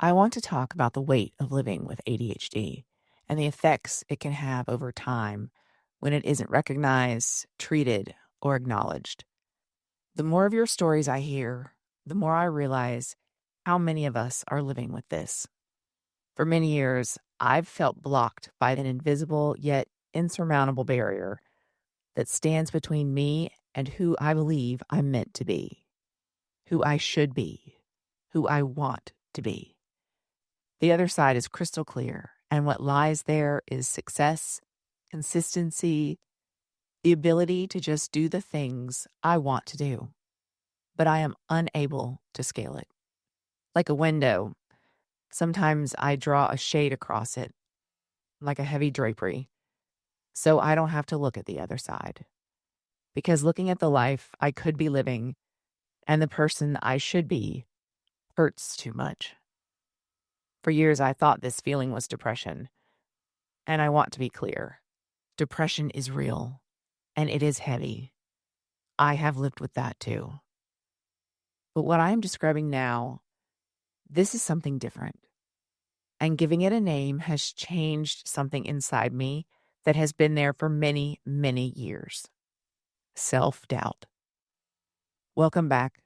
I want to talk about the weight of living with ADHD and the effects it can have over time when it isn't recognized, treated, or acknowledged. The more of your stories I hear, the more I realize how many of us are living with this. For many years, I've felt blocked by an invisible yet insurmountable barrier that stands between me and who I believe I'm meant to be, who I should be, who I want to be. The other side is crystal clear, and what lies there is success, consistency, the ability to just do the things I want to do, but I am unable to scale it. Like a window, sometimes I draw a shade across it, like a heavy drapery, so I don't have to look at the other side. Because looking at the life I could be living and the person I should be hurts too much. For years, I thought this feeling was depression. And I want to be clear. Depression is real, and it is heavy. I have lived with that too. But what I am describing now, this is something different. And giving it a name has changed something inside me that has been there for many, many years. Self-doubt. Welcome back.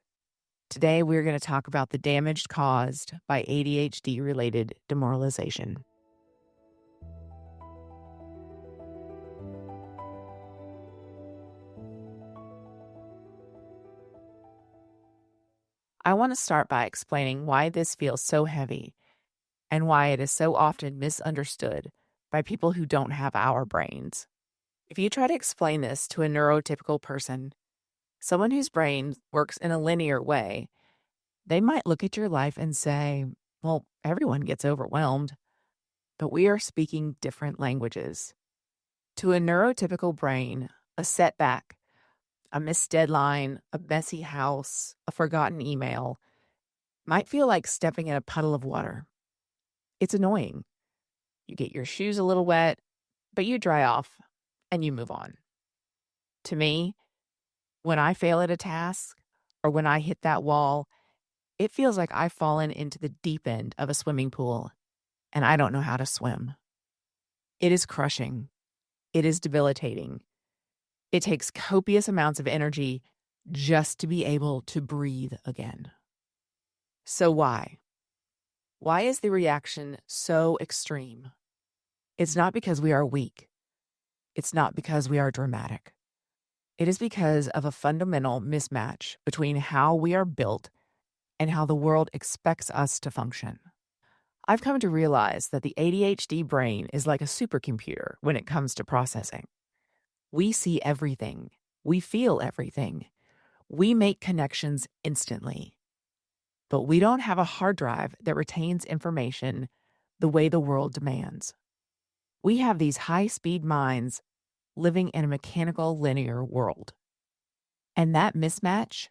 Today, we're going to talk about the damage caused by ADHD-related demoralization. I want to start by explaining why this feels so heavy and why it is so often misunderstood by people who don't have our brains. If you try to explain this to a neurotypical person, someone whose brain works in a linear way, they might look at your life and say, well, everyone gets overwhelmed, but we are speaking different languages. To a neurotypical brain, a setback, a missed deadline, a messy house, a forgotten email might feel like stepping in a puddle of water. It's annoying. You get your shoes a little wet, but you dry off and you move on. To me, when I fail at a task or when I hit that wall, it feels like I've fallen into the deep end of a swimming pool and I don't know how to swim. It is crushing. It is debilitating. It takes copious amounts of energy just to be able to breathe again. So why? Why is the reaction so extreme? It's not because we are weak. It's not because we are dramatic. It is because of a fundamental mismatch between how we are built and how the world expects us to function. I've come to realize that the ADHD brain is like a supercomputer when it comes to processing. We see everything. We feel everything. We make connections instantly. But we don't have a hard drive that retains information the way the world demands. We have these high-speed minds living in a mechanical linear world. And that mismatch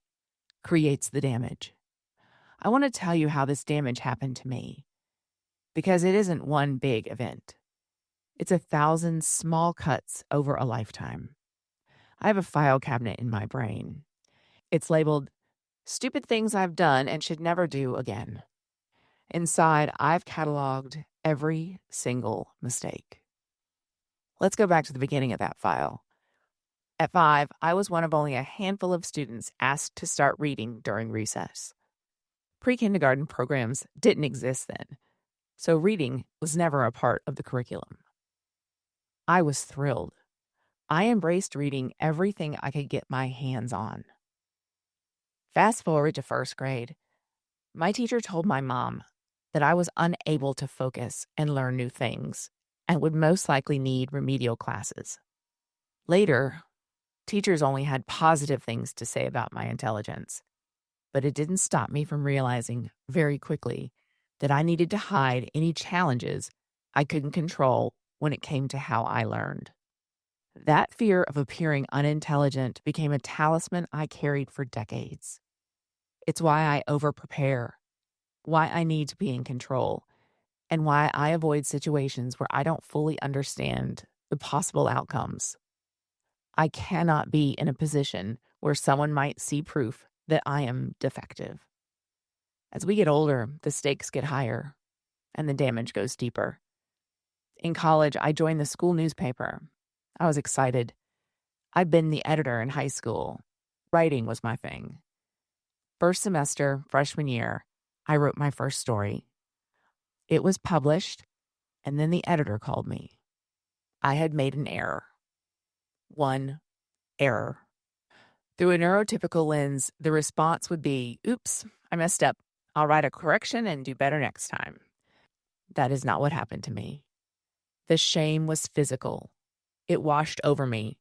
creates the damage. I want to tell you how this damage happened to me, because it isn't one big event. It's 1,000 small cuts over a lifetime. I have a file cabinet in my brain. It's labeled, "Stupid things I've done and should never do again." Inside, I've cataloged every single mistake. Let's go back to the beginning of that file. At 5, I was one of only a handful of students asked to start reading during recess. Pre-kindergarten programs didn't exist then, so reading was never a part of the curriculum. I was thrilled. I embraced reading everything I could get my hands on. Fast forward to first grade. My teacher told my mom that I was unable to focus and learn new things and would most likely need remedial classes. Later, teachers only had positive things to say about my intelligence, but it didn't stop me from realizing very quickly that I needed to hide any challenges I couldn't control when it came to how I learned. That fear of appearing unintelligent became a talisman I carried for decades. It's why I over-prepare, why I need to be in control, and why I avoid situations where I don't fully understand the possible outcomes. I cannot be in a position where someone might see proof that I am defective. As we get older, the stakes get higher and the damage goes deeper. In college, I joined the school newspaper. I was excited. I'd been the editor in high school. Writing was my thing. First semester, freshman year, I wrote my first story. It was published, and then the editor called me. I had made an error. One error. Through a neurotypical lens, the response would be, "Oops, I messed up. I'll write a correction and do better next time." That is not what happened to me. The shame was physical. It washed over me.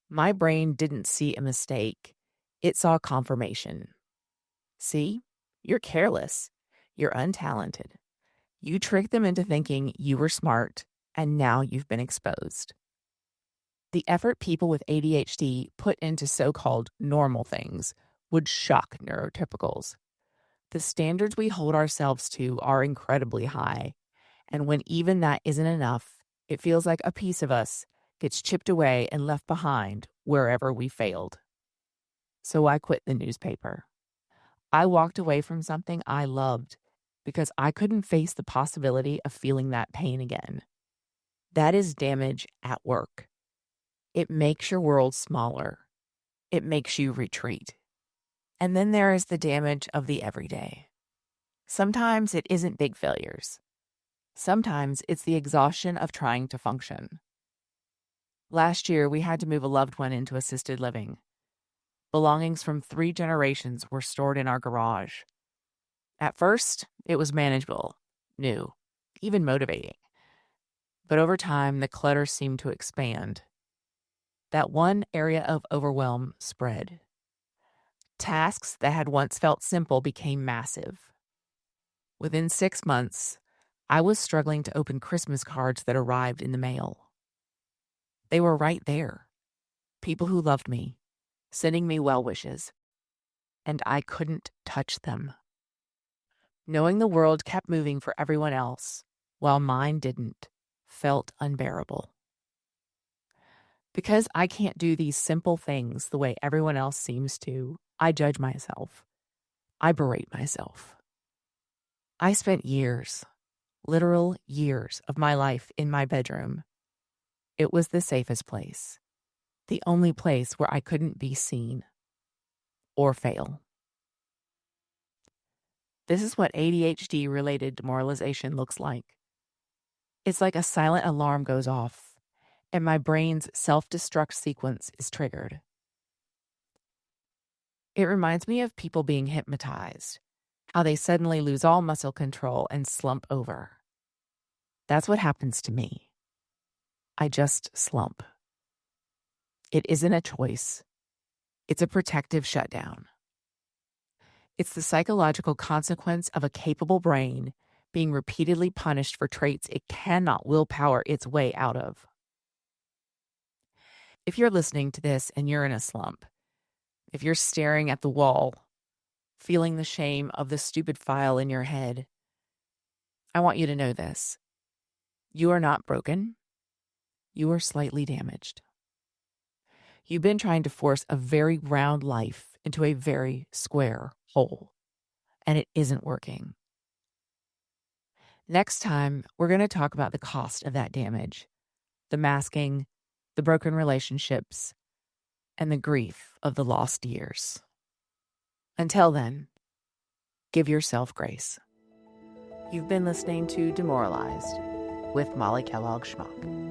My brain didn't see a mistake. It saw confirmation. See, you're careless. You're untalented. You tricked them into thinking you were smart, and now you've been exposed. The effort people with ADHD put into so-called normal things would shock neurotypicals. The standards we hold ourselves to are incredibly high, and when even that isn't enough, it feels like a piece of us gets chipped away and left behind wherever we failed. So I quit the newspaper. I walked away from something I loved because I couldn't face the possibility of feeling that pain again. That is damage at work. It makes your world smaller. It makes you retreat. And then there is the damage of the everyday. Sometimes it isn't big failures. Sometimes it's the exhaustion of trying to function. Last year, we had to move a loved one into assisted living. Belongings from 3 generations were stored in our garage. At first, it was manageable, new, even motivating. But over time, the clutter seemed to expand. That one area of overwhelm spread. Tasks that had once felt simple became massive. Within 6 months, I was struggling to open Christmas cards that arrived in the mail. They were right there. People who loved me, sending me well wishes. And I couldn't touch them. Knowing the world kept moving for everyone else, while mine didn't, felt unbearable. Because I can't do these simple things the way everyone else seems to, I judge myself. I berate myself. I spent years, literal years of my life in my bedroom. It was the safest place, the only place where I couldn't be seen or fail. This is what ADHD-related demoralization looks like. It's like a silent alarm goes off, and my brain's self-destruct sequence is triggered. It reminds me of people being hypnotized, how they suddenly lose all muscle control and slump over. That's what happens to me. I just slump. It isn't a choice. It's a protective shutdown. It's the psychological consequence of a capable brain being repeatedly punished for traits it cannot willpower its way out of. If you're listening to this and you're in a slump, if you're staring at the wall, feeling the shame of the stupid file in your head, I want you to know this. You are not broken. You are slightly damaged. You've been trying to force a very round life into a very square hole, and it isn't working. Next time, we're going to talk about the cost of that damage, the masking, the broken relationships, and the grief of the lost years. Until then, give yourself grace. You've been listening to Demoralized with Molly Kellogg-Schmauch.